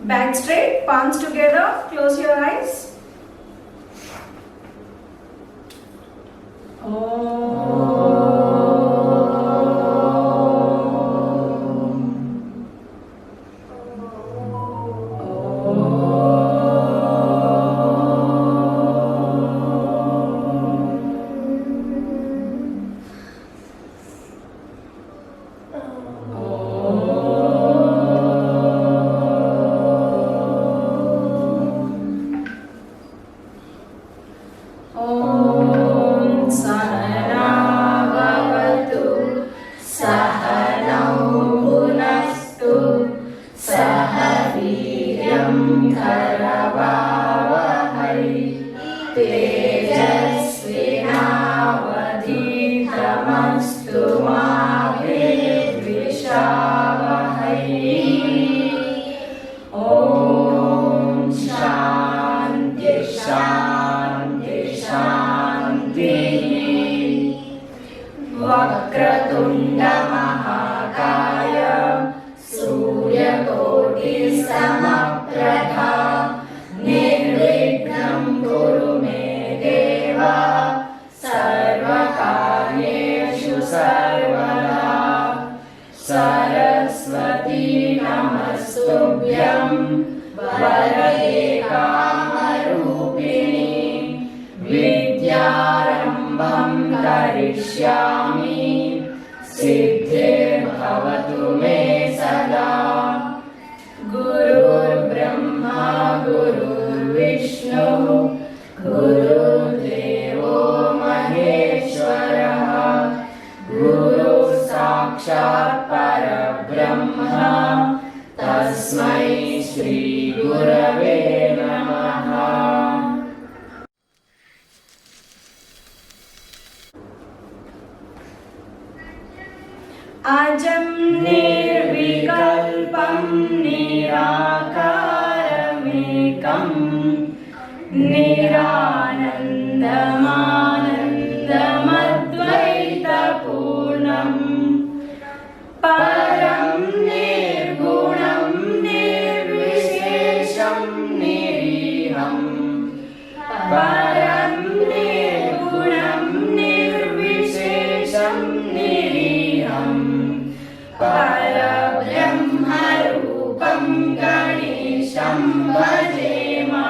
Back straight, palms together, close your eyes. तेजस्विनावधीतमस्तु मा विद्विषावहै। ॐ शान्ति शान्ति शान्तिः। वक्रतुण्ड महाकाय सूर्यकोटिसमप्रभा निर्विघ्नं कुरु मे देव सर्वकार्येषु सर्वदा। सरस्वती नमस्तुभ्यं वरदे कामरूपिणी विद्यारम्भं करिष्यामि सिद्धिर्भवतु मे सदा। गुरुर्ब्रह्मा गुरुर्विष्णुः गुरुर्देवो महेश्वरः गुरुः साक्षात् परब्रह्म तस्मै श्री गुरवे नमः। अजं निर्विकल्पं निराकारमेकं निरानन्दमानन्दमद्वैतपूर्णं परं निर्गुणं निर्विशेषं निरीहं। परं निर्गुणं निर्विशेषं निरीहं। परब्रह्मरूपं गणेशं भजेमा।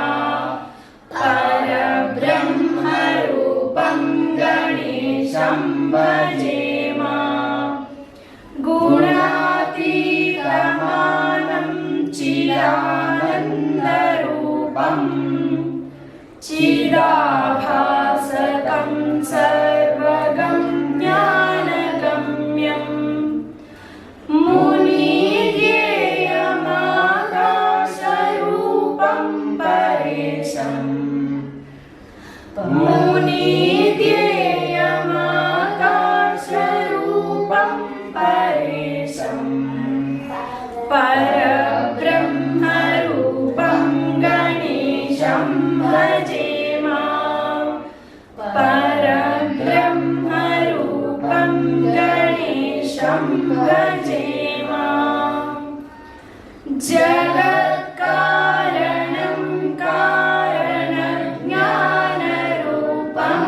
परब्रह्मरूपं गणेशं भजेमा। गुणातीतमानं चिदानन्दरूपं चिदाभासकं सर्वगं ज्ञानगम्यं मुनिध्येयमाकाशरूपं परेशम्। मुनिध्येयमाकाशरूपं परेशम्। परब्रह्मरूपं गणेशं भजेमा। परब्रह्मरूपं गणेशं भजेमा। जगत्कारणं कारणज्ञानरूपं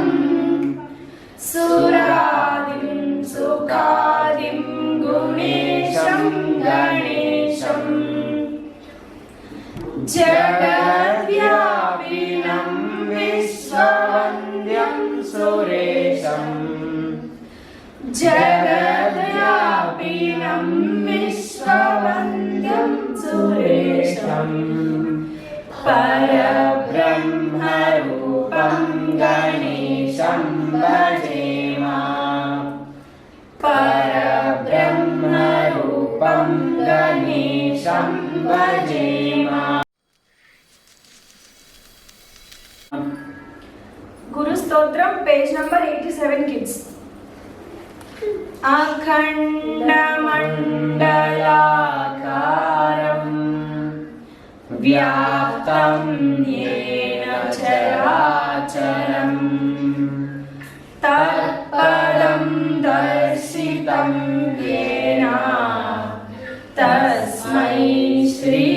सुरादिं सुखादिं गुणेशं गणेशम्। जगद्व्यापिनं विश्ववन्द्यं सुरेशम्। जगद्व्यापिनं विश्ववन्द्यं सुरेशम्। परब्रह्मरूपं गणेशं भजेमा। परब्रह्मरूपं गणेशं भजेमा। गुरु स्तोत्रम पेज नंबर 87 किड्स। अखण्डमण्डलाकारं व्याप्तं येन चराचरं तत्पदं दर्शितं येन तस्मै श्री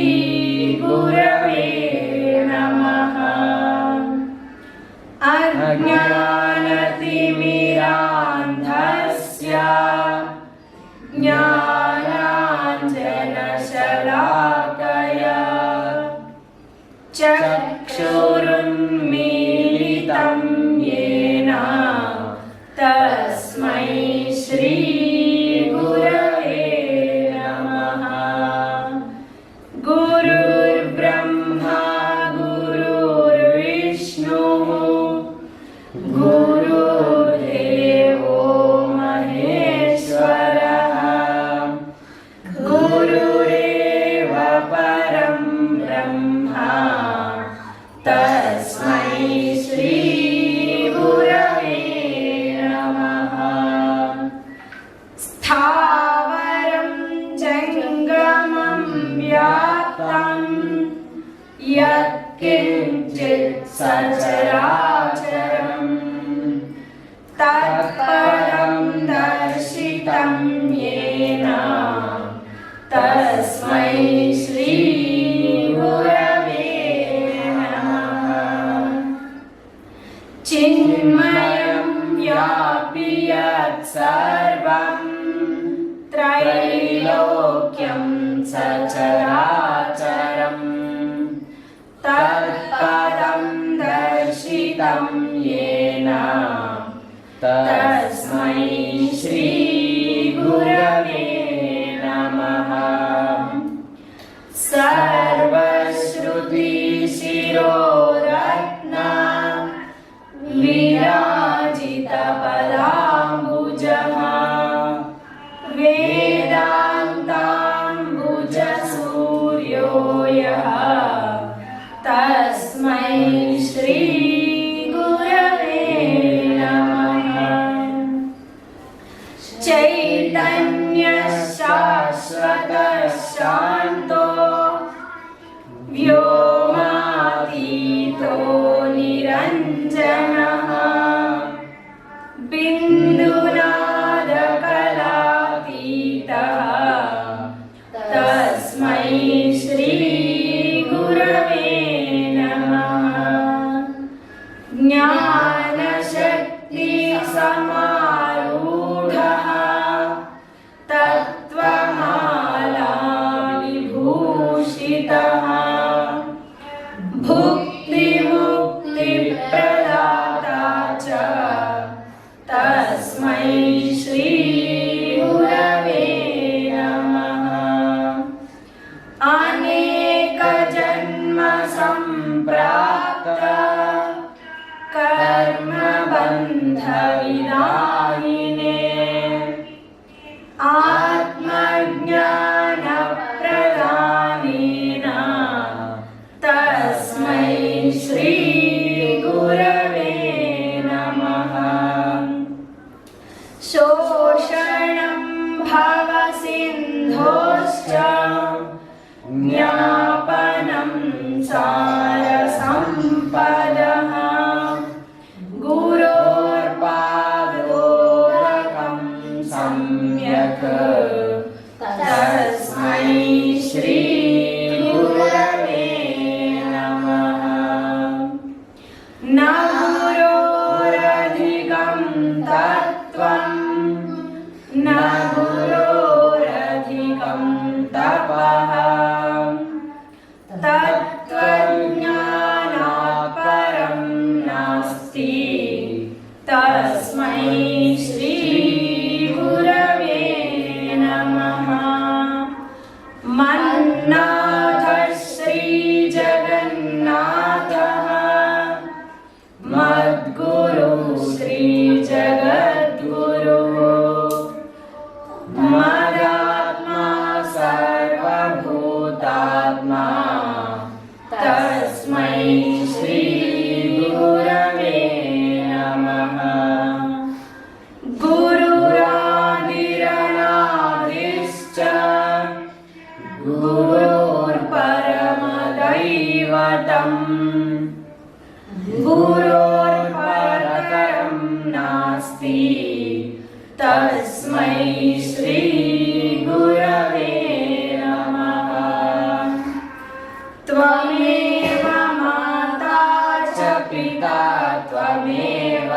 चक्षुरुन्मीलितं येन तस्मै श्रीगुरवे नमः। गुरुर्ब्रह्मा गुरुर्विष्णुः गुरुर्देवो महेश्वरः गुरुरेव परं ब्रह्मा तस्मै श्रीगुरवे नमः। स्थावरं जङ्गमं व्याप्तं यत्किञ्चित् सचराचरं तत्पदं दर्शितं येन तस्मै श्रीगुरवे नमः। चिन्मयं व्यापि यत्सर्वं त्रैलोक्यं सचराचरं तत्पदं दर्शितं येन तस्मै श्रीगुरवे नमः। सर्वश्रुतिशिरोरत्ना विराजितपदाम्बुजः वेदान्ताम्बुजसूर्यो यः तस्मै श्रीगुरवे नमः। चैतन्यशाश्वतः शान्तो व्योमातीतो निरञ्जनः बिन्दुनादकलातीतः तस्मै श्रीगुरवे नमः। ज्ञानशक्तिसमारूढः तत्त्वमाला विभूषितः भुक्तिमुक्तिप्रदाता च तस्मै श्रीगुरवे नमः। अनेकजन्मसम्प्राप्त कर्मबन्धविदायिने आत्मज्ञानप्रदानेन तस्मै श्रीगुरवे नमः। शोषणं भवसिन्धोश्च ज्ञापनं सारसम्पदः गुरोर्पादोरकं सम्यक् तस्मै श्रीगुरवे नमः। न गुरोरधिकं तत्त्वं न गुरोरधिकं तपः तत्त्वज्ञानात् परं नास्ति तस्मै श्रीगुरवे नमः। मन्नाथः श्रीजगन्नाथः मद्गुरु श्रीजगद्गुरुः मदात्मा सर्वभूतात्मा तस्मै श्रीगुरवे नमः। गुरुरादिरनादिश्च गुरोर्परमदैवतम् गुरोर्परतरं नास्ति तस्मै श्रीगुरवे नमः। त्वमेव माता च पिता त्वमेव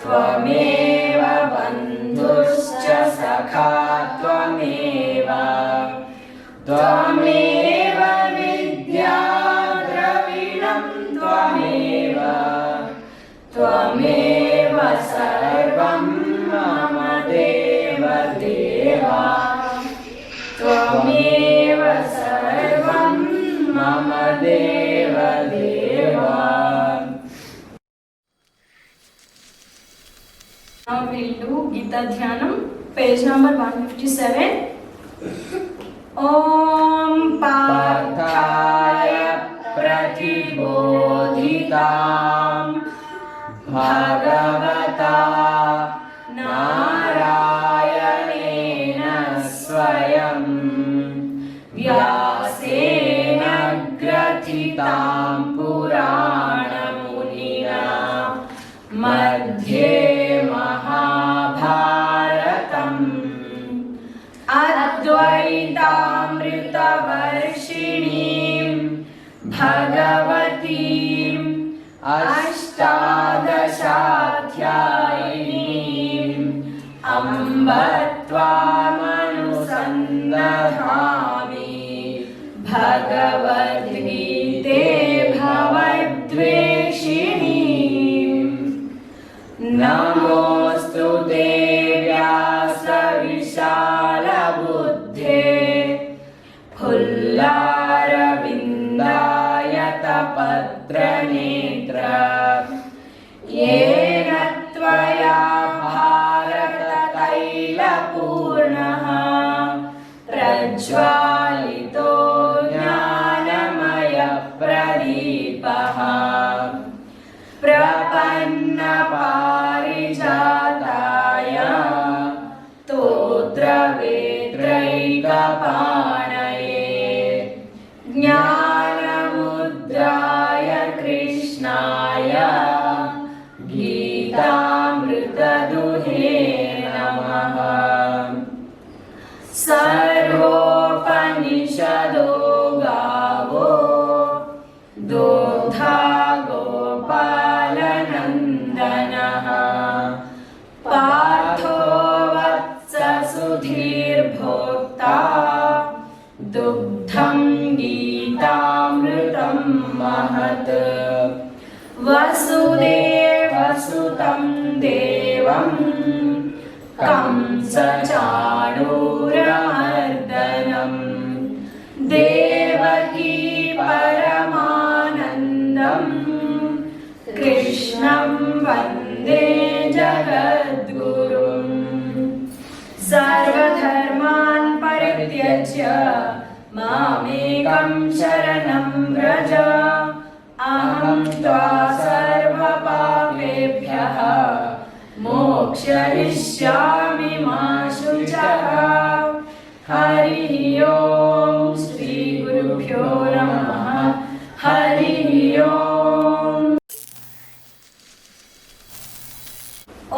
त्वमेव बन्धुश्च सखा त्वमेव त्वमेव विद्या द्रविणं गीता ध्यानम पेज नंबर 157. ओम पार्थाय प्रतिबोधितां भगवता नारायणेन स्वयं व्यासेन ग्रथितां पुराणमुनिना मध्ये महाभारतम् अद्वैतामृतवर्षिणीं भगवतीम् अष्टादशाध्यायिनीम् अम्ब त्वामनुसन्दधामि भगवद्गीते भवद्वेषिणीम् नमोऽस्तु ते व्यासविशालबुद्धे फुल्लारविन्दायतपत्रनेत्र येन त्वया भारततैलपूर्णः प्रज्वालितो ज्ञानमयप्रदीपः प्रपन्नपारिजाताय स्तोत्रवेत्रैकपाणये ज्ञानमुद्राय कृष्णाय गीतामृतदुहे नमः। सर्वोपनिषदो गावो दोग्धा गोपालनन्दनः पार्थो वत्ससुधीर्भोक्ता दुग्धं गीतामृतं महत् वसुदेवसुतं देवं कंसचाणूरमर्दनं देवकी परमानन्दं कृष्णं वन्दे जगद्गुरुम् सर्वधर्मान् परित्यज्य मामेकं शरणं व्रज अहं त्वा सर्वपापेभ्यः मोक्षयिष्यामि मा शुचः। हरिः ओम श्री गुरुभ्यो नमः। हरिः ओम।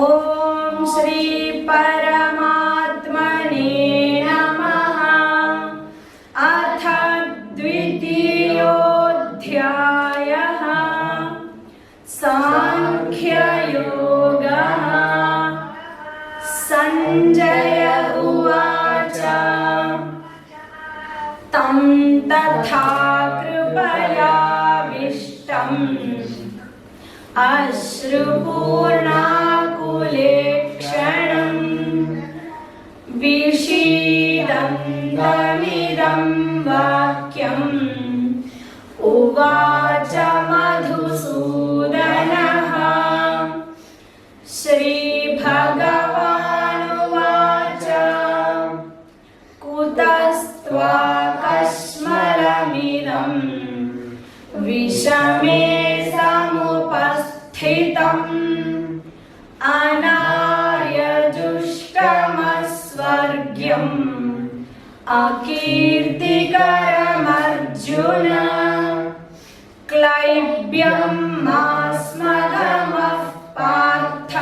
ओम श्री परमात्मने नमः। अथ द्वितीयोऽध्यायः सांख्ययोगः। संजय उवाच तं तथा कृपयाविष्टम् अश्रुपूर्णाकुलेक्षणम् विषीदन्तमिदं वाक्यम् उवाच मधुसूदनः। श्रीभगवानुवाच कुतस्त्वाकस्मलमिदं विषमे समुपस्थितम् अनार्यजुष्टमस्वर्ग्यम् अकीर्तिकरमर्जुन क्लैब्यं मास्मगमः पार्थ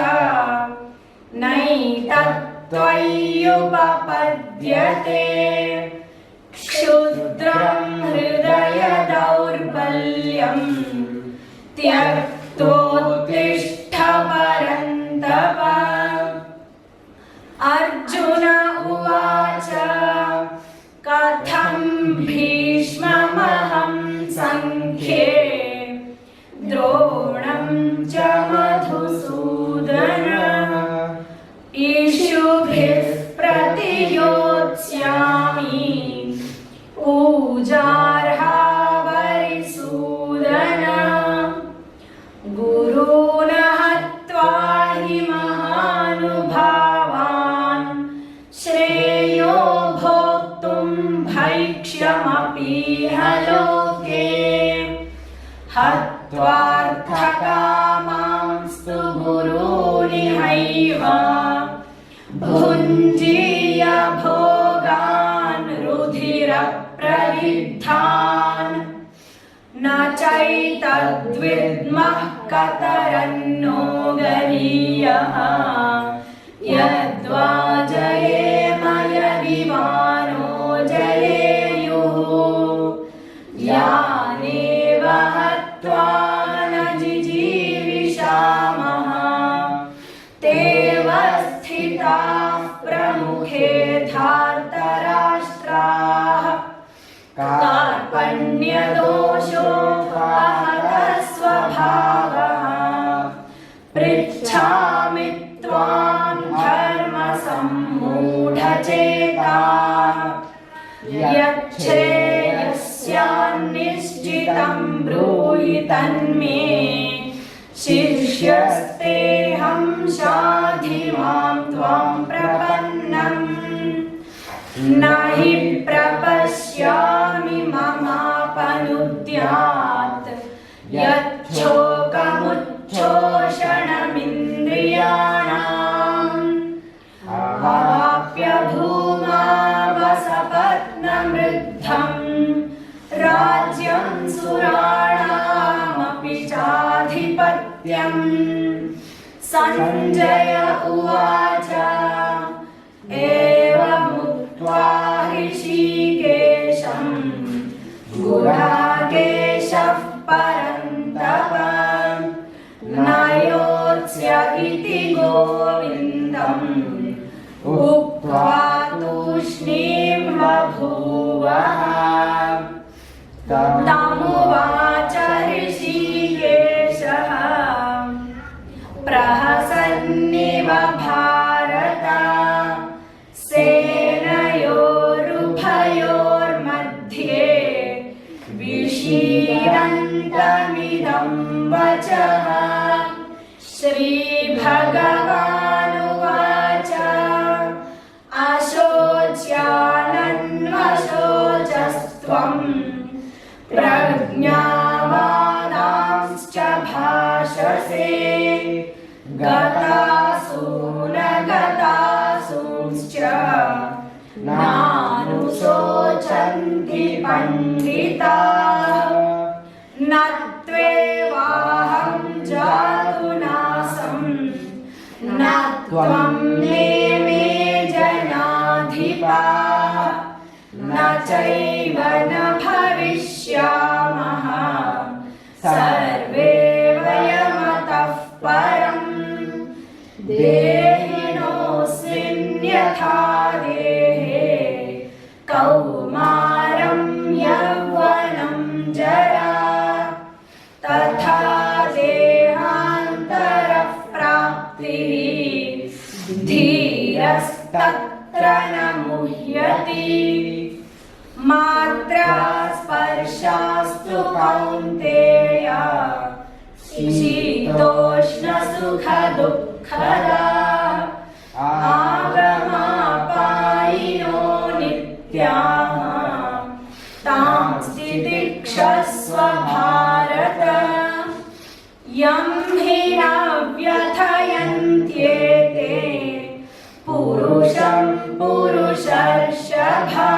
नैतत्त्वय्युपपद्यते क्षुद्रं हृदय दौर्बल्यं त्यक्तोत्तिष्ठ परन्तप। अर्जुन उवाच कथं भीष्ममहं संख्ये द्रोणं च मधुसूदन इषुभिः प्रतियोत्स्यामि पूजार्हा वरिसूदन। गुरून् हत्वा हि महानुभावान् भविक्ष्यमपीह लोके हत्वार्थकामांस्तु गुरूनिहैव भुञ्जीय भोगान् रुधिरप्रदिग्धान् न चैतद्विद्मः कतरन्नो गरीयः यद्वा जयेम यदि वानो जयेयुः यानेव हत्वा न जिजीविषामः तेव स्थिताः प्रमुखे धार्तराष्ट्राः कार्पण्यदोषोपहतस्वभावः पृच्छामि त्वां धर्मसम्मूढचेताः यच्छ्रेयस्यान्निश्चितं ब्रूहि तन्मे शिष्यस्तेऽहं शाधि मां त्वां प्रपन्नम् न हि प्रपश्यामि ममापनुद्यात् यच्छोकमुच्छोषणमिन्द्रियाणाम् अवाप्य भूमा वसपत्नमृद्धम् राज्यं सुराणामपि चाधिपत्यम् सञ्जय उवाच एवमुक्त्वा ऋषिकेशं गुडाकेशः परन्तप न योत्स्य इति गोविन्दम् उक्त्वा तूष्णीं बभूवः तमुवाच ऋषिकेशः प्रहसन्निव भारत सेनयोरुभयोर्मध्ये विषीदन्तमिदं वचः श्रीभगवानुवाच अशोच्यानन्वशोचस्त्वं प्रज्ञावादांश्च भाषसे गतासूनगतासूंश्च नानुशोचन्ति पण्डिताः न त्वेवाहं जातुनासं न त्वं नेमे जनाधिपाः न चैव न भविष्यामः सर्वे वयमतः परम् देहिनोऽस्मिन् यथा देहे कौमारं यौवनं जरा तथा देहान्तरः प्राप्तिः धीरस्तत्र न मुह्यति मात्रा स्पर्शास्तु कौन्तेय शीतोष्णसुखदुःखदा आगमापायिनो नित्याः तांस्ति तितिक्षस्व भारत यं हि न व्यथयन्त्येते पुरुषं पुरुषर्षभा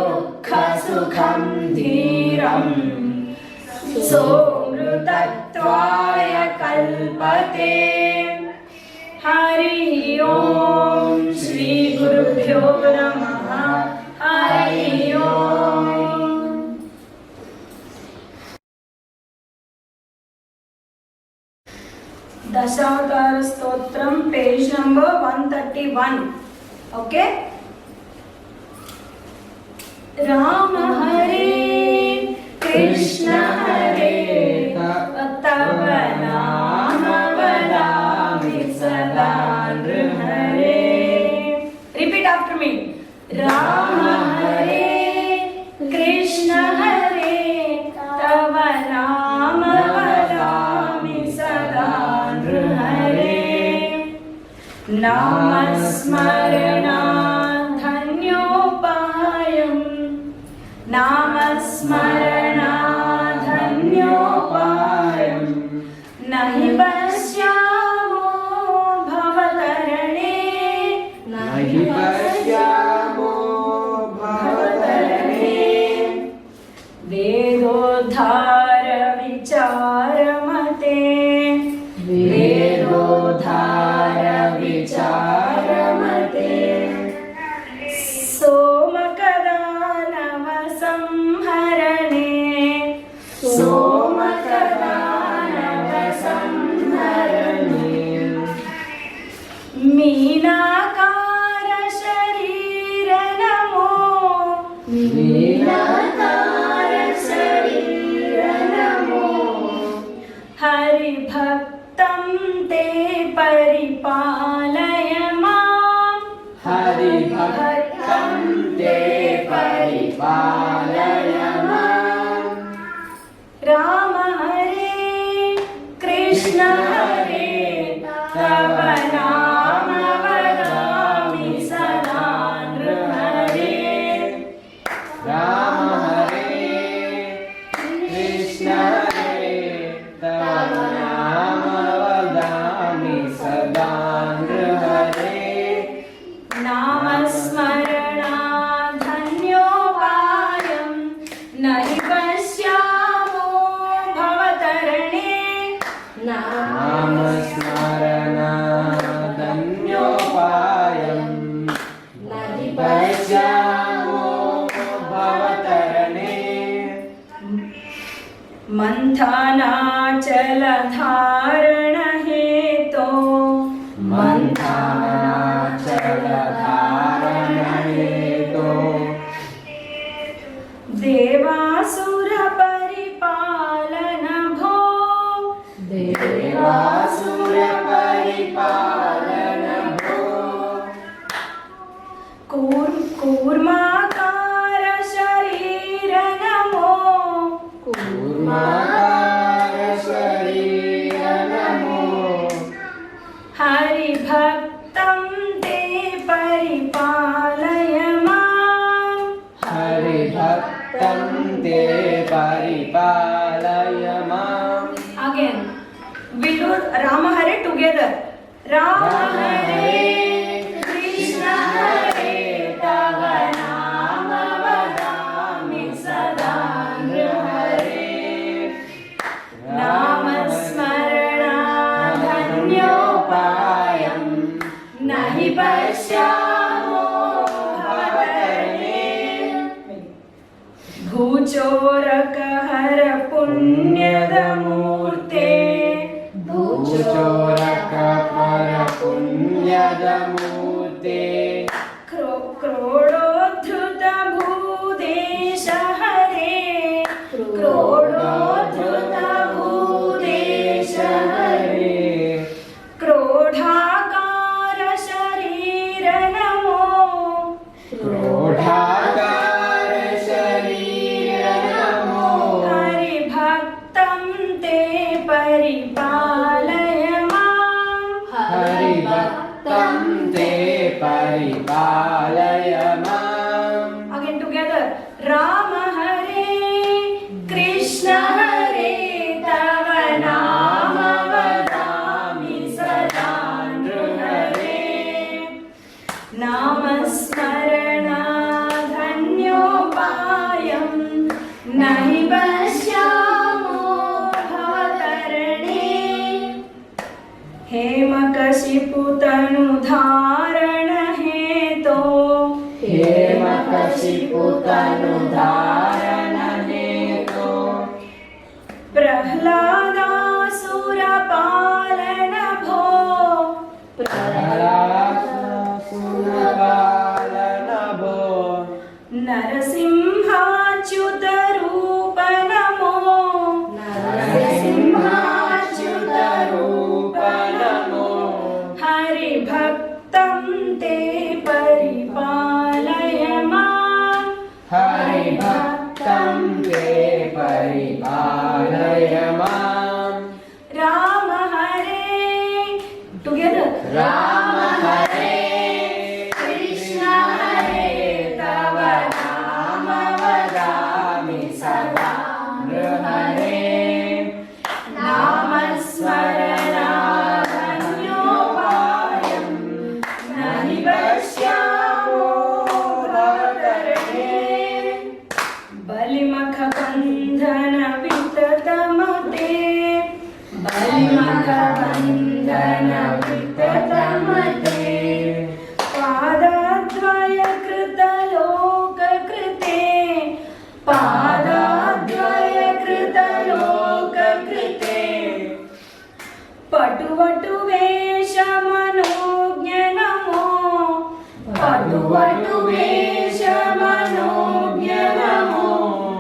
समदुःखसुखं धीरम् सोऽमृतत्वाय कल्पते हरिः ओम् श्री गुरुभ्यो नमः हरिः ओम् Dashavatara Stotram page number 131 okay Rama हरे कृष्ण हरे तव नाम वदामि सदा नृहरे रिपीट आफ्टर मी राम हरे कृष्ण हरे तव नाम वदामि सदा नृहरे नामस्मरणात् धन्योपाय नामस्मरणाधन्योपायम् नहि पश्यामो भवतरणे नहि पश्यामो भवतरणे वेदोद्धार विचारमते वेदोद्धार विचारमते सोमकदानव संहरणे सोमकदानव संहरणे मीनाकार शरीर नमो मीनाकार शरीर नमो हरिभक्तं ते परिपालय माम् हरिभक्तं ते परिपालय माम् राम हरे कृष्ण हरे तव नाम वदामि सदा नृहरे राम हरे कृष्ण हरे तव नाम वदामि सदा नृहरे नामस्मरणाधन्योपायं नहि पश्यामो भवतरणे नामस्मरणादन्योपायं नहि पश्यामो भवतरणे मन्थनाचलधारण हेतो मन्थनाचलधारण हेतो देवासुर परिपालन भो देवासुर परिपालन भो कूर्माकार शरीर नमो कूर्माकार शरीर नमो हरिभक्तं ते परिपालय माम् हरिभक्तं ते परिपालय माम् Again, we'll do Rama Hare together. Rama Hare Krishna Hare Tava Nama Vadami Sada Nrhare Namasmaranadhanyopayam Nahi Pashyamo Bhavatane भूचोरकहर पुण्यदमूर्ते भूचोरकपर पुण्यदमूर्ते क्रोडोद्धृत भूदेश हरे क्रोडोद्धृत भूदेश हरे क्रोधाकार शरीर नमो क्रोधाकार शरीर नमो हरिभक्तं ते परिपालय माम् हरिभक्तं ते परिपालय माम् Again together. Rama Hare Krishna Hare Tava Nama Vadami Sada Nrhare Namasmaranadhanyopayam Nahi Pashyamo Bhavatarane हेमकशिपुतनुधारण हेतो हेमकशिपुतनुधारण हेतो प्रह्लादासुरपालन भो प्रह्लादासुरपालन भो नरसिंहाच्युत रूप नमो नरसिंहाच्युत रूप नमो हरिभक्तं ते परिपालय माम् हरिभक्तं ते परिपालय माम् राम हरे together राम हरे Krishna Hare Tava Nama Vadami बन्धन विततमते पादाद्वय कृतलोककृते पादाद्वय कृतलोककृते पटुवटु वेशमनोज्ञ नमो पटुवटु वेशमनोज्ञ नमो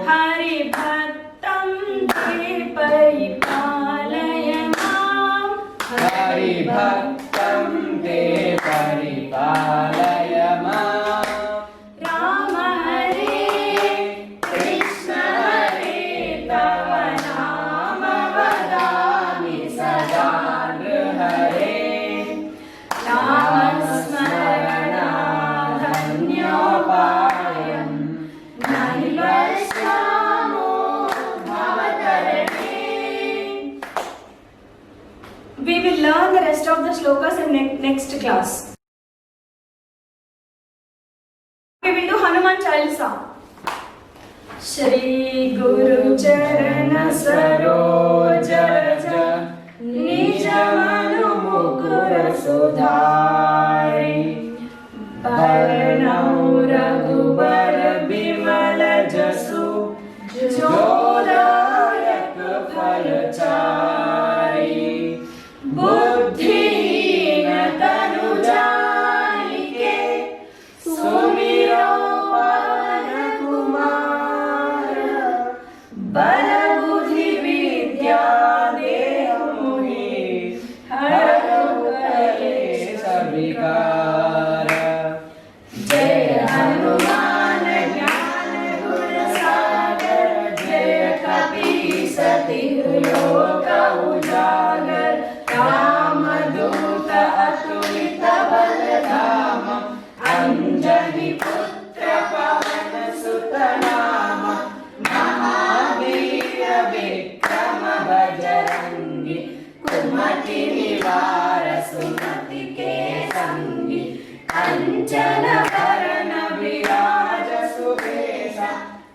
हरिभक्तं ते परिपालय माम् हरिभक्तं ते परिपालय माम् राम हरे कृष्ण हरे तव नाम वदामि सदा हरे नामस्मरणाधन्योपायं नहि पश्यामो भवतरणे. We will learn the rest of the shlokas in next class. We will do Hanuman Chalisa. Shri Guru Charana Saroj Raj Nij Manu Mukur Sudhari Varnau Raghubar Bimal Jasu Jodayak Phalachari बुद्धिहीन तनु जानिके सुमिरो पवन कुमार बल बुद्धि विद्या देहु मोहि हरहु कलेश विकार जय हनुमान ज्ञान गुण सागर जय कपीस तिहु लोक उजागर रामदूत अतुलित बल धाम अंजनी पुत्र पवन सुत नाम महावीर विक्रम बजरंगी कुमति निवार सुमति के संगी कंचन वरण विराज सुबेसा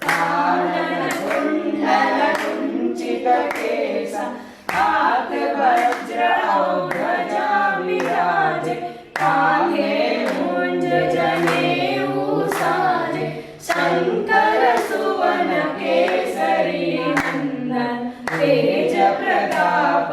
कानन कुंडल कुंचित केसा हाथ वज्र ध्वजा विराजे कांधे मुंज जनेऊ साजे शंकर सुवन केसरी नंदन तेज प्रताप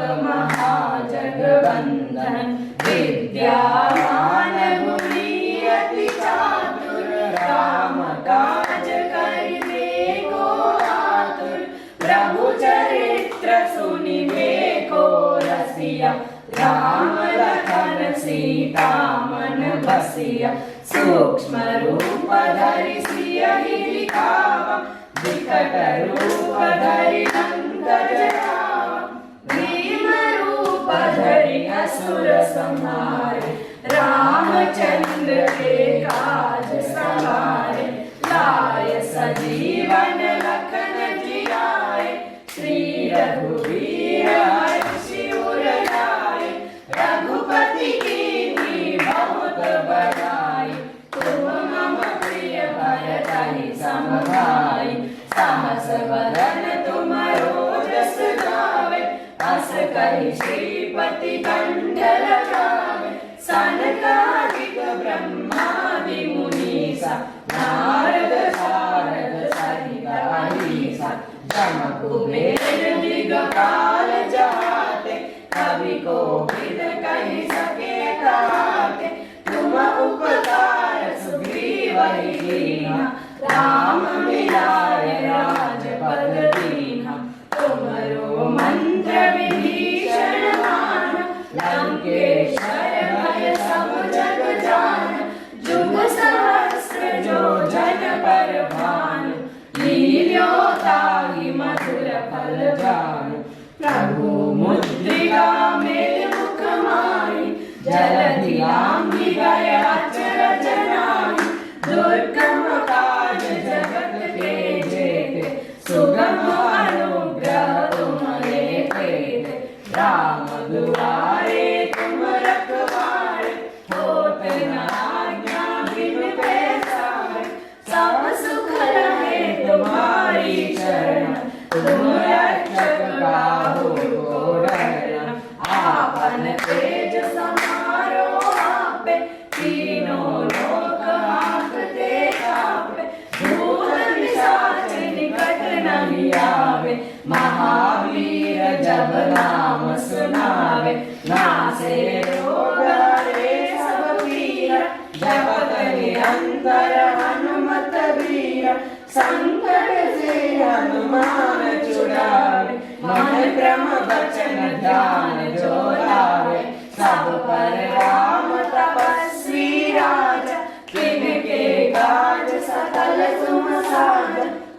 महाजगवंदन विद्यावान गुणी अति चातुर राम काज करिबे को आतुर प्रभु चरित्र सुनिबे को रसिया राम लखन सीता मन बसिया सूक्ष्म रूप धरि सियहि दिखावा विकट रूप धरि लंक जरावा भीम रूप धरि असुर संहारे रामचंद्र के काज सवारे लाय सजीवन लखन जियाए श्री रघुवीर हर्षि उर लाए रघुपति कीन्ही बहुत बड़ाई तुम मम प्रिय भरतहि सम भाई सहस वदन तुमरो जस गावे अस कहि श्रीपति कंठ लगावे सनकादिक ब्रह्मादि मुनीसा नारद सारद सहित अहीसा जम कुबेर दिगपाल जहाते कवि कोविद कहि सके काते तुम उपकार सुग्रीवहि कीन्हा राम मिलाए राजपद दीन्हा तुमरो मंत्र विभीषण माना लंकेश्वर भय सब जग जाना जुग सहस्र जो जन पर भानु लील्योताहि मधुर फल जानु प्रभु मुद्रिका मेल मुख माहि जलधि लांघि गए अचर जनाहि दुर्गम काज जगत के जेते सुगम अनुग्रह तुम्हारे तेते राम दुआरे तुम रखवारे होत न आज्ञा बिनु पैसारे सब सुख महावीर जब नाम सुनावे, नासे रोग हरे सब पीर। जपत निरंतर हनुमत वीर, संकट से हनुमान छुड़ावे। मन क्रम वचन ध्यान जो लावे, सब पर राम तपस्वी राजा। तिनके काज सकल तुम साज,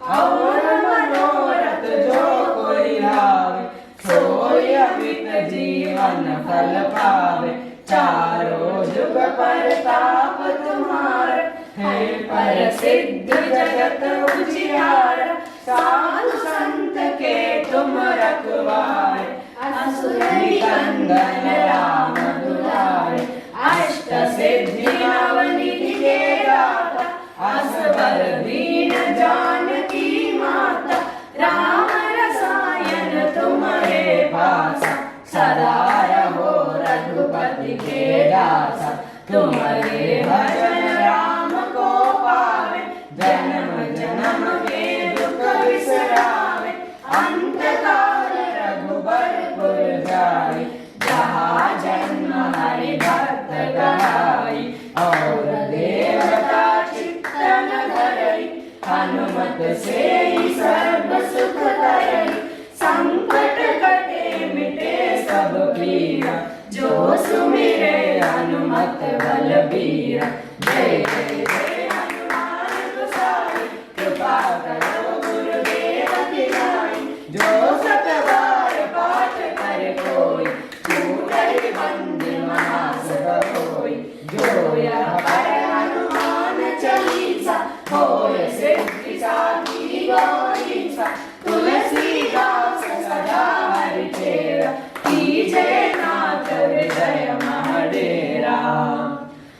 और मनोरथ जो कोई लावे। सोई अमित जीवन फल पावे, चारों जुग परताप तुम्हारा। है प्रसिद्ध जगत उजियारा, साधु संत के तुम रखवारे। असुर निकंदन राम दुलारे, अष्ट सिद्धि नवनिधि के दाता। असबर दीन जानकी माता, राम रसायन तुम्हारे पासा। सदा रहो रघुपति के दासा, तुम्हारे भजन राम को पावे। जन्म जन्म के दुख बिसरावे, अंत काल रघुबरपुर जाई। जहाँ जन्म हरि भक्त कहाई, और देवता चित्तन धरई। हनुमत से ही सर्व सुख करई, संकट कटे मिटे सब पीरा। जो सुमिरे हनुमत बलबीरा, जय जय जय हनुमान गोसाई। कृपा करो गुरुदेव की नाई, जो सत बार पाठ करे कोई। छूटहि बंद महासुख होई, जो यह पढ़े हनुमान चालीसा। होय सिद्धि साखी गौरीसा, तुलसीदास सदा हरि चेरा। कीजय नाथ हृदय महडेरा,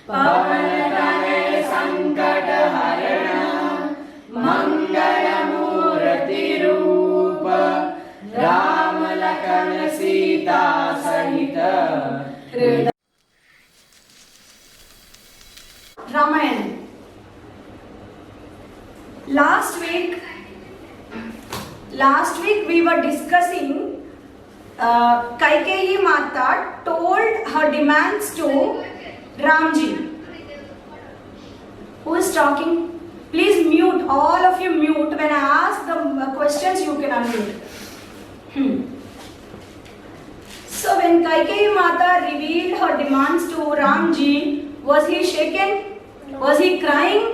पवन तनय संकट हरण। मंगल मूर्ति रूप, राम लखन सीता सहित। Ramayan. Last week we were discussing Kaikeyi Mata told her demands to Ramji. Who is talking? Please mute, all of you mute. When I ask the questions, you can unmute. So when Kaikeyi Mata revealed her demands to Ramji, was he shaken? Was he crying?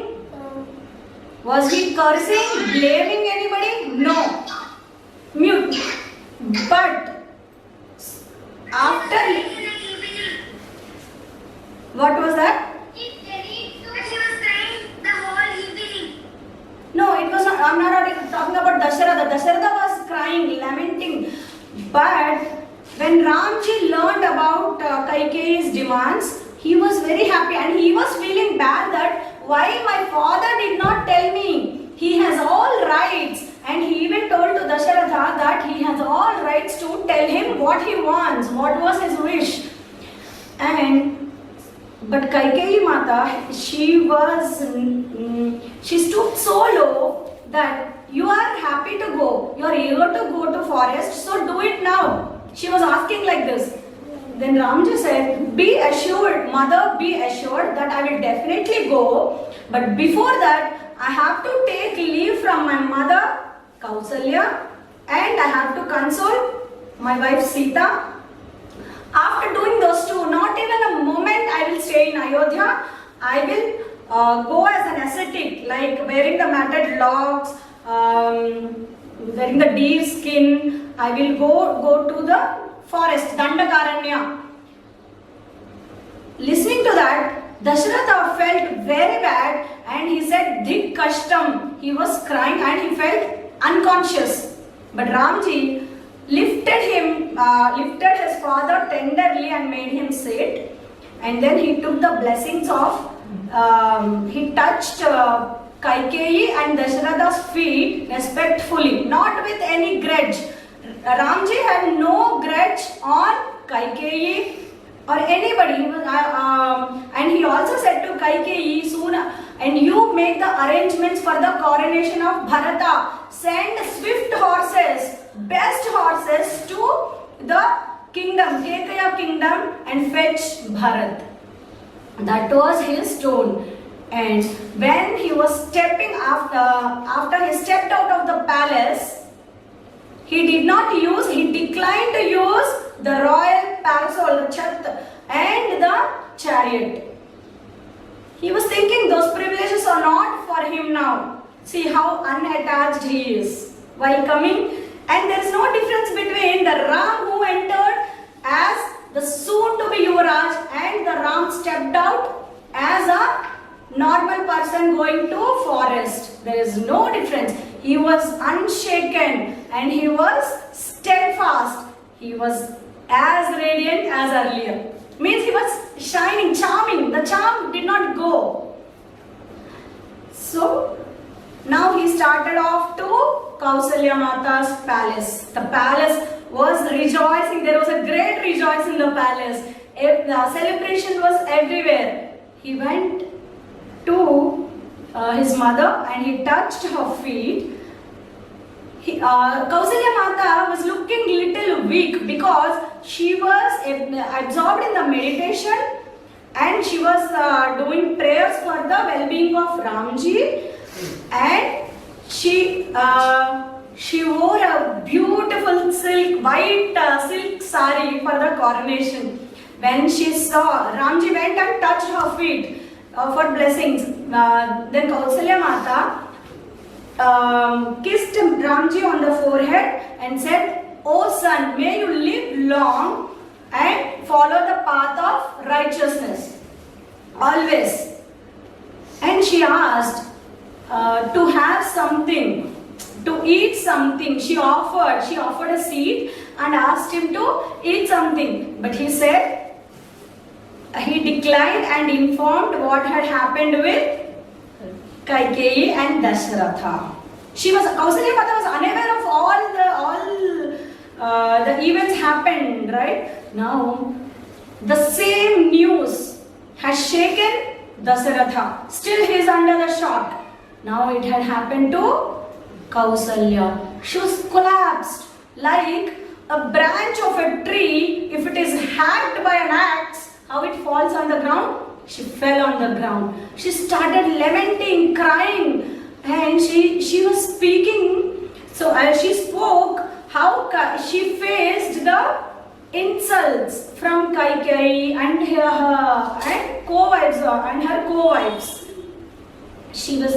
Was he cursing, blaming anybody? No. Mute. But after, what was that? She was crying the whole evening. No, it was not. I'm not talking about Dasharatha. Dasharatha was crying, lamenting. But when Ramji learned about Kaikeyi's demands, he was very happy and he was feeling bad that why my father did not tell me. He has all rights, and he even told to Dasharatha that he has all rights to tell him what he wants, what was his wish. But Kaikeyi Mata, she stooped so low that you are happy to go, you are eager to go to forest, so do it now. She was asking like this. Then Ramji said, be assured, mother, be assured that I will definitely go. But before that, I have to take leave from my mother, Kausalya, and I have to console my wife Sita. After doing those two, not even a moment I will stay in Ayodhya. I will go as an ascetic, like wearing the matted locks, wearing the deer skin. I will go to the forest, Dandakaranya. Listening to that, Dasharatha felt very bad and he said, Dhik Kashtam. He was crying and he felt unconscious. But Ramji lifted his father tenderly and made him sit. And then he took the blessings of, he touched Kaikeyi and Dasharatha's feet respectfully, not with any grudge. Ramji had no grudge on Kaikeyi or anybody. And he also said to Kaikeyi, soon, and you make the arrangements for the coronation of Bharata. Send swift horses best horses to the kingdom, Kekaya kingdom, and fetch Bharat. That was his tone. And when he was stepping after he stepped out of the palace, he declined to use the royal parasol, the chat, and the chariot. He was thinking those privileges are not for him now. See how unattached he is while coming. And there is no difference between the Ram who entered as the soon-to-be Yuvraj and the Ram stepped out as a normal person going to forest. There is no difference. He was unshaken and he was steadfast. He was as radiant as earlier. Means he was shining, charming. The charm did not go. So now he started off to Kausalya Mata's palace. The palace was rejoicing. There was a great rejoicing in the palace. The celebration was everywhere. He went to his mother and he touched her feet. Kausalya Mata was looking little weak because she was absorbed in the meditation and she was doing prayers for the well-being of Ramji, and she wore a beautiful white silk sari for the coronation. When she saw, Ramji went and touched her feet for blessings. Then Kausalya Mata kissed Ramji on the forehead and said, "O son, may you live long and follow the path of righteousness always." And she asked to have something, to eat something. She offered a seed and asked him to eat something. But he declined and informed what had happened with Kaikeyi and Dasharatha. Kausalya Mata was unaware of all the events happened, right? Now, the same news has shaken Dasharatha. Still he is under the shock. Now it had happened to Kausalya. She was collapsed like a branch of a tree. If it is hacked by an axe, how it falls on the ground? She fell on the ground. She started lamenting, crying, and she was speaking. So as she spoke, how she faced the insults from Kaikeyi and her co-wives. She was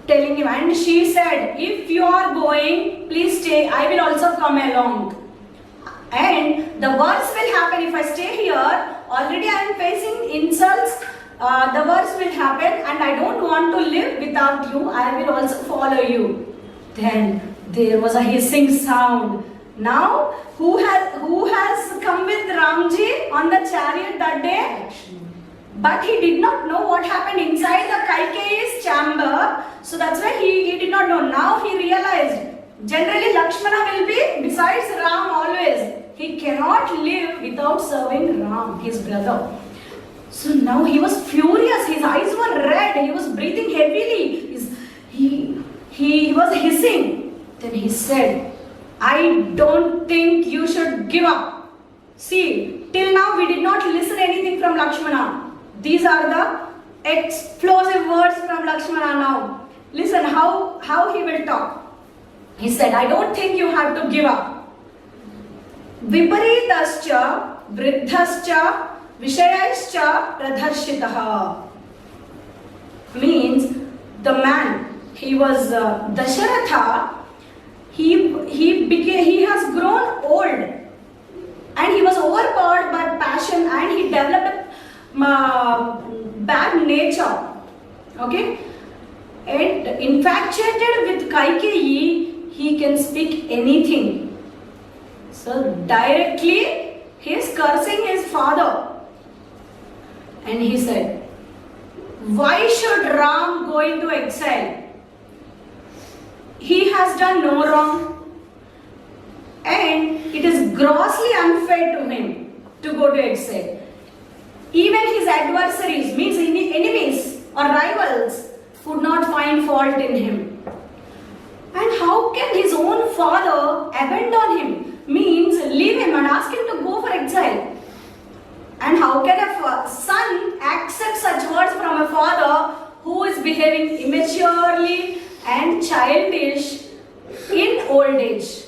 telling him, and she said, "If you are going, please stay. I will also come along. And the worst will happen if I stay here. Already I am facing insults. The worst will happen, and I don't want to live without you. I will also follow you." Then there was a hissing sound. Now, who has come with Ramji on the chariot that day? But he did not know what happened inside the Kaikeyi's chamber. So that's why he did not know. Now he realized. Generally, Lakshmana will be besides Ram always. He cannot live without serving Ram, his brother. So now he was furious. His eyes were red. He was breathing heavily. He was hissing. Then he said, "I don't think you should give up. See, till now we did not listen anything from Lakshmana. These are the explosive words from Lakshmana now. Listen how he will talk." He said, "I don't think you have to give up. Viparitascha vriddhascha vishayaischa pradharshitaha." Means the man, he was Dasharatha, he has grown old and he was overpowered by passion and he developed bad nature. Okay? And infatuated with Kaikeyi, he can speak anything. So directly he is cursing his father. And he said, "Why should Ram go into exile? He has done no wrong. And it is grossly unfair to him to go to exile. Even his adversaries, means enemies or rivals, could not find fault in him. And how can his own father abandon him? Means leave him and ask him to go for exile. And how can a son accept such words from a father who is behaving immaturely and childish in old age?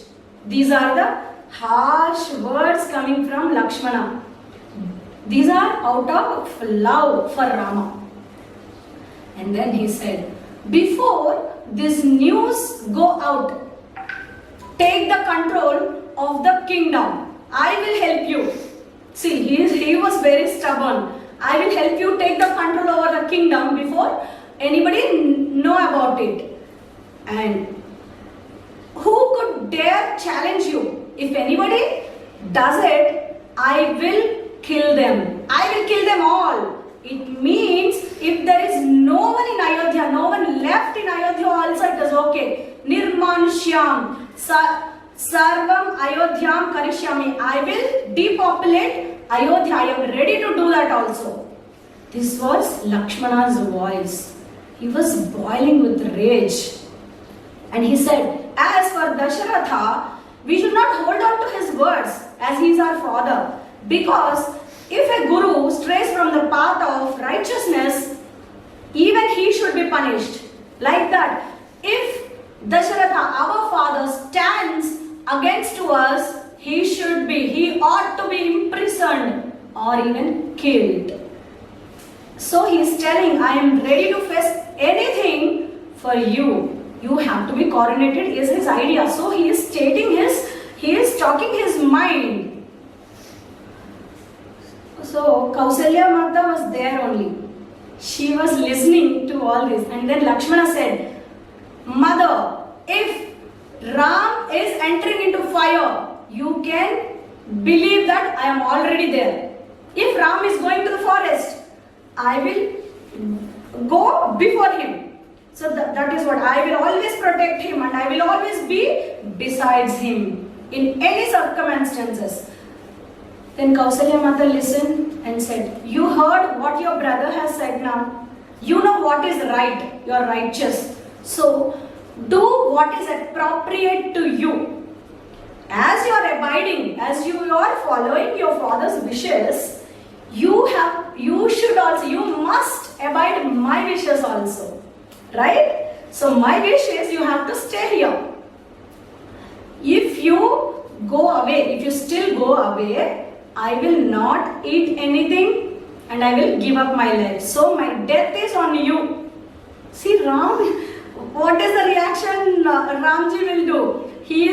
These are the harsh words coming from Lakshmana. These are out of love for Rama. And then he said, before this news go out, take the control of the kingdom. I will help you. See, he was very stubborn. I will help you take the control over the kingdom before anybody know about it. And who could dare challenge you? If anybody does it, I will kill them. I will kill them all. It means if there is no one in Ayodhya, no one left in Ayodhya also, it is okay. Nirmanshyam. Sarvam Ayodhyam Karishyami. I will depopulate Ayodhya. I am ready to do that also. This was Lakshmana's voice. He was boiling with rage. And he said, as for Dasharatha, we should not hold on to his words as he is our father. Because if a guru strays from the path of righteousness, even he should be punished. Like that, if Dasharatha, our father, stands against to us, he ought to be imprisoned or even killed. So he is telling, I am ready to face anything for you. You have to be coronated is his idea. So he is talking his mind. So Kausalya Mata was there only. She was listening to all this. And then Lakshmana said, Mother, if Ram is entering into fire, you can believe that I am already there. If Ram is going to the forest, I will go before him. So that is what I will always protect him and I will always be besides him in any circumstances. Then Kausalya Mata listened and said, you heard what your brother has said now. You know what is right. You are righteous. So do what is appropriate to you. As you are abiding, as you are following your father's wishes, you must abide my wishes also. Right? So my wish is you have to stay here. If you go away, if you still go away, I will not eat anything and I will give up my life. So my death is on you. See Ram, what is the reaction Ramji will do? He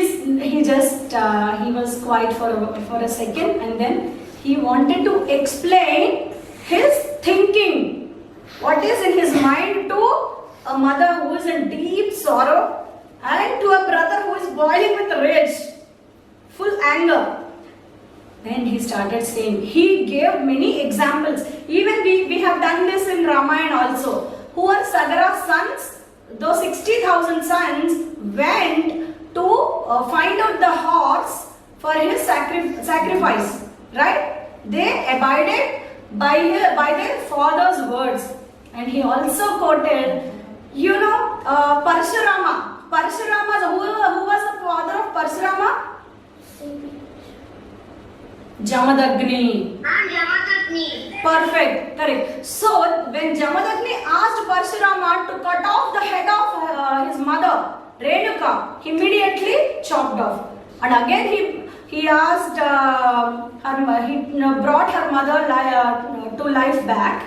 was quiet for a second and then he wanted to explain his thinking. What is in his mind to a mother who is in deep sorrow and to a brother who is boiling with rage, full anger. Then he started saying, he gave many examples. Even we have done this in Ramayana also. Who are Sagara's sons? Those 60,000 sons went to find out the horse for his sacrifice. Right? They abided by their father's words. And he also quoted, Parshurama. Parshurama, who was the father of Parshurama? Jamadagni. Jamadagni. Perfect, correct. So when Jamadagni asked Parshurama to cut off the head of his mother, Renuka, he immediately chopped off. And again he asked, he brought her mother to life back.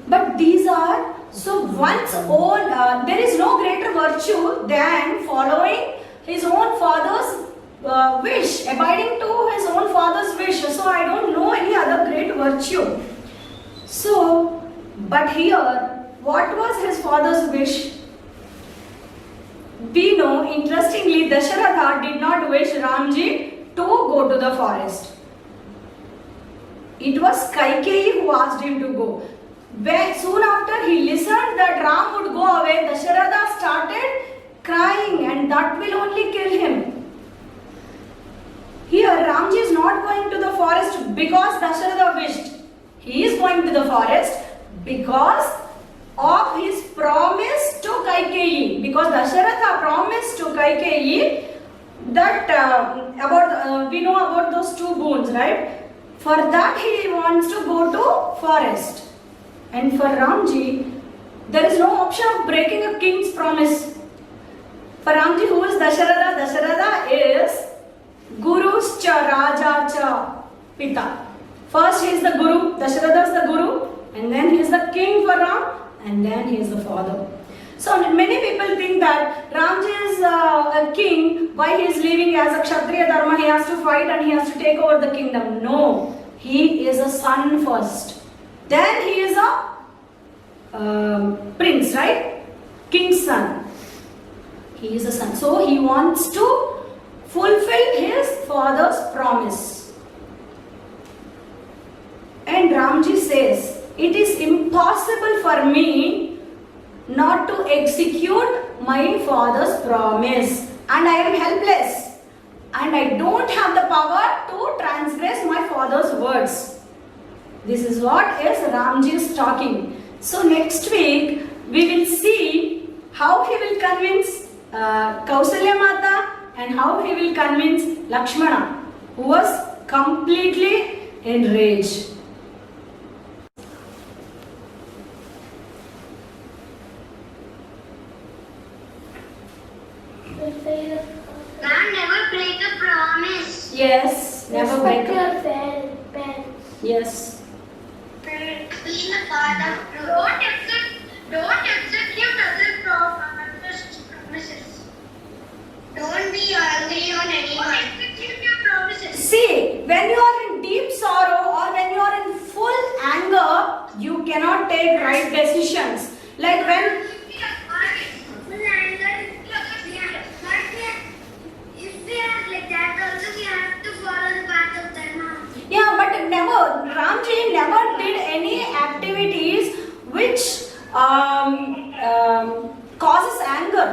But these are, so one's own, there is no greater virtue than following his own father's wish, abiding to his own father's wish. So I don't know any other great virtue. So, but here, what was his father's wish? We know, interestingly, Dasharatha did not wish Ramji to go to the forest. It was Kaikeyi who asked him to go. When soon after he listened that Ram would go away, Dasharatha started crying and that will only kill him. Here Ramji is not going to the forest because Dasharatha wished. He is going to the forest because of his promise to Kaikeyi. because Dasharatha promised to Kaikeyi that we know about those two boons, right? For that he wants to go to forest, and for Ramji there is no option of breaking a king's promise. For Ramji, who is Dasharatha? Dasharatha is Guru's cha Raja cha Pita. First he is the Guru, Dasharatha is the Guru, and then he is the king for Ram, and then he is the father. So many people think that Ramji is a king, why he is living as a Kshatriya Dharma, he has to fight and he has to take over the kingdom. No, he is a son first. Then he is a prince, right? King's son. He is a son. So he wants to fulfill his father's promise. And Ramji says, it is impossible for me not to execute my father's promise, and I am helpless, and I don't have the power to transgress my father's words. This is what is Ramji is talking. So next week we will see how he will convince Kausalya Mata and how he will convince Lakshmana, who was completely enraged. Ma'am, never break a promise. Yes, never break Respect up. your parents. Yes. Being a part of don't execute other promises. Don't be angry on anyone. Execute your promises. See, when you are in deep sorrow or when you are in full anger, you cannot take right decisions. Like when If we are like that also, we have to follow the path of Dharma. yeah, but Ramji never did any activities which causes anger.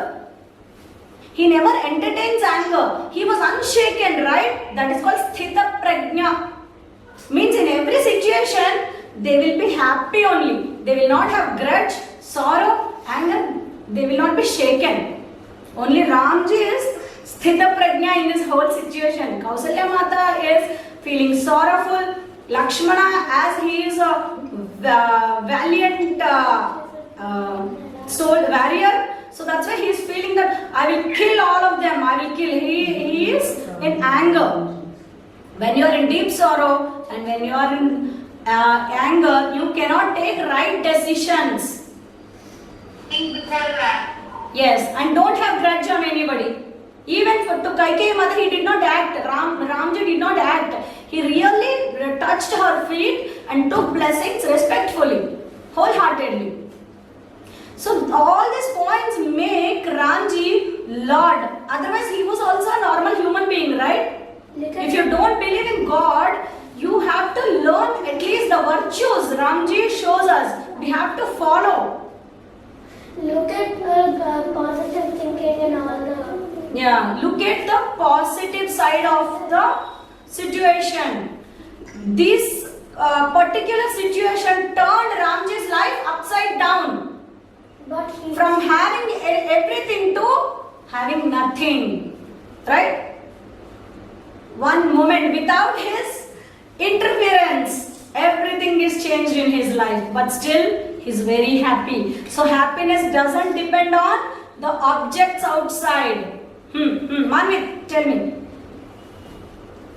He never entertains anger. He was unshaken, right? That is called Sthita Prajna. Means in every situation, they will be happy only. They will not have grudge, sorrow, anger. They will not be shaken. Only Ramji is Sthita Prajna in this whole situation. Kausalya Mata is feeling sorrowful. Lakshmana, as he is a valiant soul warrior, so that's why he is feeling that I will kill all of them. I will kill. He is in anger. When you are in deep sorrow and when you are in anger, you cannot take right decisions. Yes, and don't have grudge on anybody. Even to Kaikeyi Mata, he did not act. Ramji did not act. He really touched her feet and took blessings respectfully, wholeheartedly. So all these points make Ramji Lord. Otherwise, he was also a normal human being, right? If you don't believe in God, you have to learn at least the virtues Ramji shows us. We have to follow. Look at positive thinking and all the. Yeah, look at the positive side of the situation. This particular situation turned Ramji's life upside down. But he From having everything to having nothing. Right? One moment without his interference, everything is changed in his life. But still, he's very happy. So happiness doesn't depend on the objects outside. Manvit, tell me.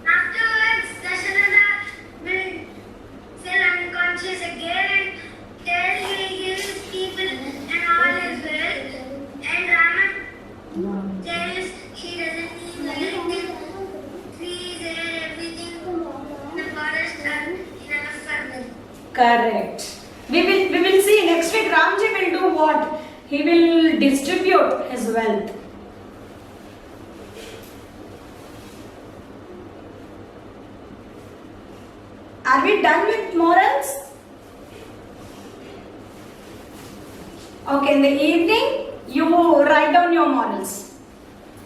Afterwards, Dasharatha will feel unconscious again and tell his people and all is well. And Rama tells he doesn't need anything. Trees, air, everything in the forest are enough for them. Correct. We will see next week. Ramji will do what? He will distribute his wealth. Are we done with morals? Okay, in the evening you write down your morals.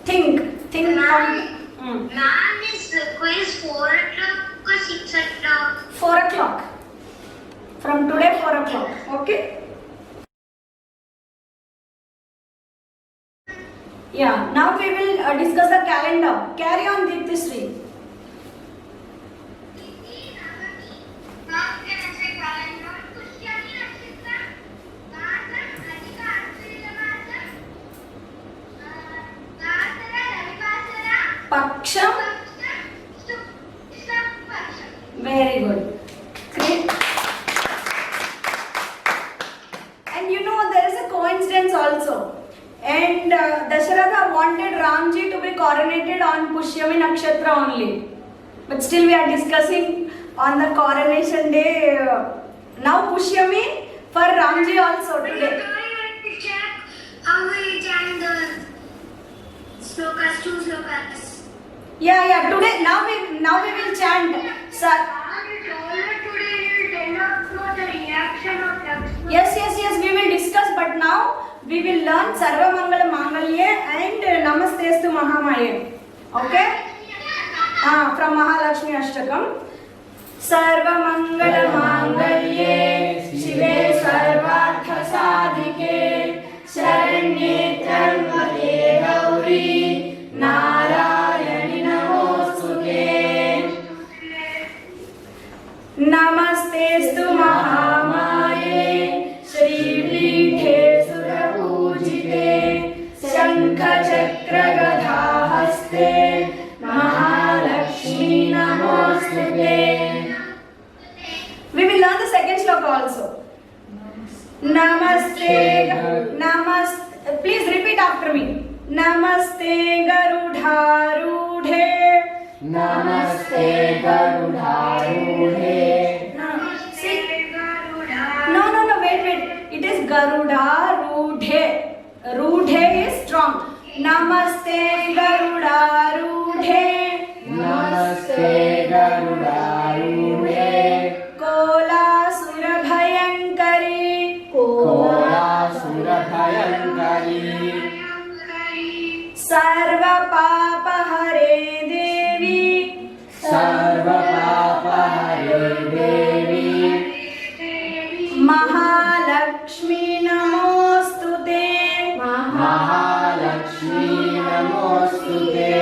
Think. Ma'am, is quiz 4 o'clock or 6 o'clock? 4 o'clock. From today 4 o'clock. Okay. Yeah, now we will discuss the calendar. Carry on, Deepthisri. Paksham. Very good. Great. And you know there is a coincidence also. And Dasharatha wanted Ramji to be coronated on Pushyami Nakshatra only. But still we are discussing on the coronation day. Now Pushyami for Ramji also today. How we chant the slokas, 2 slokas. Yeah. Today now we will chant. Sir. Yes, we will discuss, but now we will learn Sarva Mangala Mangalye and Namastestu Mahamaye. Okay? From Mahalakshmi Ashtakam. Sarva Mangala Mangalye Shive Sarvartha Sadhike Sharanye Trambake Gauri Narayani Namostute Namastestu Mahamaye Shripeethe Surapujite Shankha Chakra Gadha Haste Mahalakshmi Namostute. We will learn the second shloka also. Namaste, Namaste. Please repeat after me. Namaste Garudharudhe. Namaste Garudharudhe. No, wait. It is Garudarudhe. Rudhe is strong. Namaste Garudarudhe. Namaste Garudharudhe. Kolasura Bhayankari. Kolasura Bhayankari. Sarva Papa Hare Devi. Sarva Papa Hare Devi. Mahalakshmi Namostute. Mahalakshmi Namostute.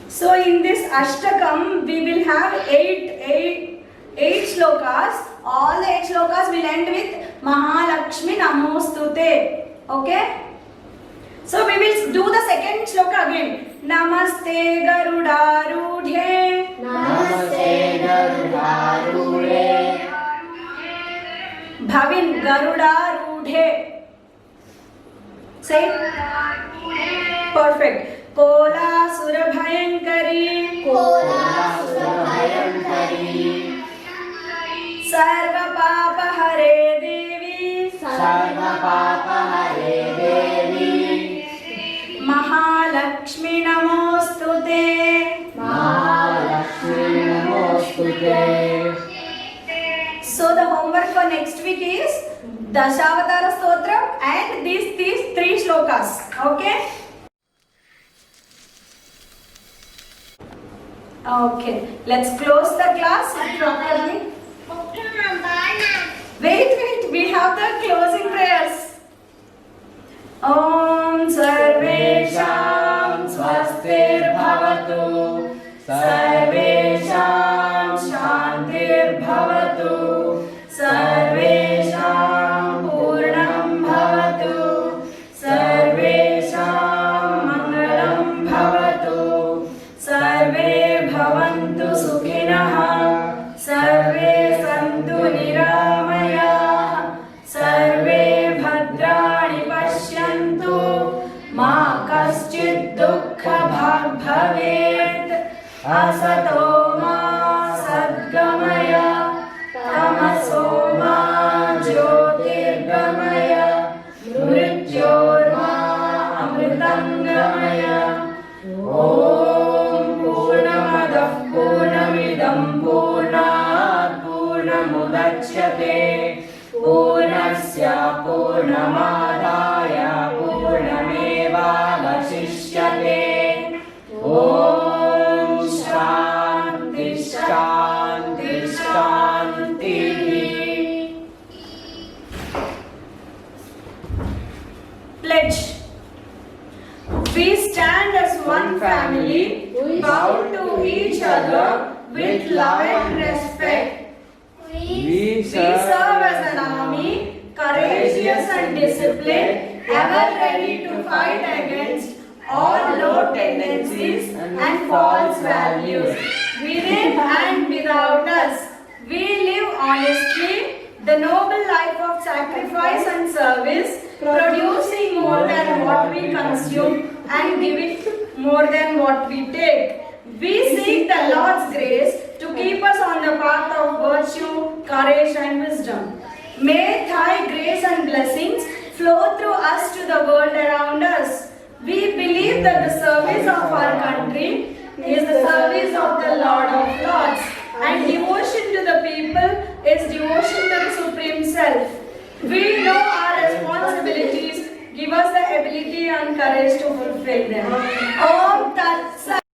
So in this Ashtakam we will have eight shlokas. All the 8 shlokas will end with Mahalakshmi Namostute. Okay? So we will do the second shloka again. Namaste Garudarudhe. Namaste Garudharudhe. Bhavin Garudarudhe. Say it. Perfect. Kolasura Bhayankari. Kolasura Bhayankari. Sarva Papa Hare Devi. Sarva Papa Hare Devi. Mahalakshmi Namostute. Mahalakshmi Namostute. So the homework for next week is Dashavatara Stotram and these 3 shlokas. Okay? Okay. Let's close the class properly. Wait. We have the closing prayers. Om Sarvesham Swastir Bhavatu. Sarvesham Shantir Bhavatu. Sarvesham Purnam Bhavatu. Sarvesham Mangalam Bhavatu. Sarve Bhavantu Sukhinah. Sarve Santu Niramayah. Sarve Bhadrani Pashyantu. Ma Kaschid Dukkha Bhag Bhavet. Asato Ma Sadgamaya. Tamaso Ma Jyotirgamaya. Mrityorma Amritangamaya. Om Purnamadah Purnamidam Purnat Purnamudachyate. Purnasya Purnamadaya Purnameva Vasishyate. Om Shanti Shanti Shanti. Pledge. one family, bound to each other with love and respect. We We serve as an army, courageous and disciplined, ever ready to fight against all low tendencies and false values. Within and without us, we live honestly the noble life of sacrifice and service, producing more than what we consume and giving more than what we take. We seek the Lord's grace to keep us on the path of virtue, courage, and wisdom. May Thy grace and blessings flow through us to the world around us. We believe that the service of our country is the service of the Lord of Lords, and devotion to the people is devotion to the Supreme Self. We know our responsibilities. Give us the ability and courage to fulfill them. Om Tat Sat.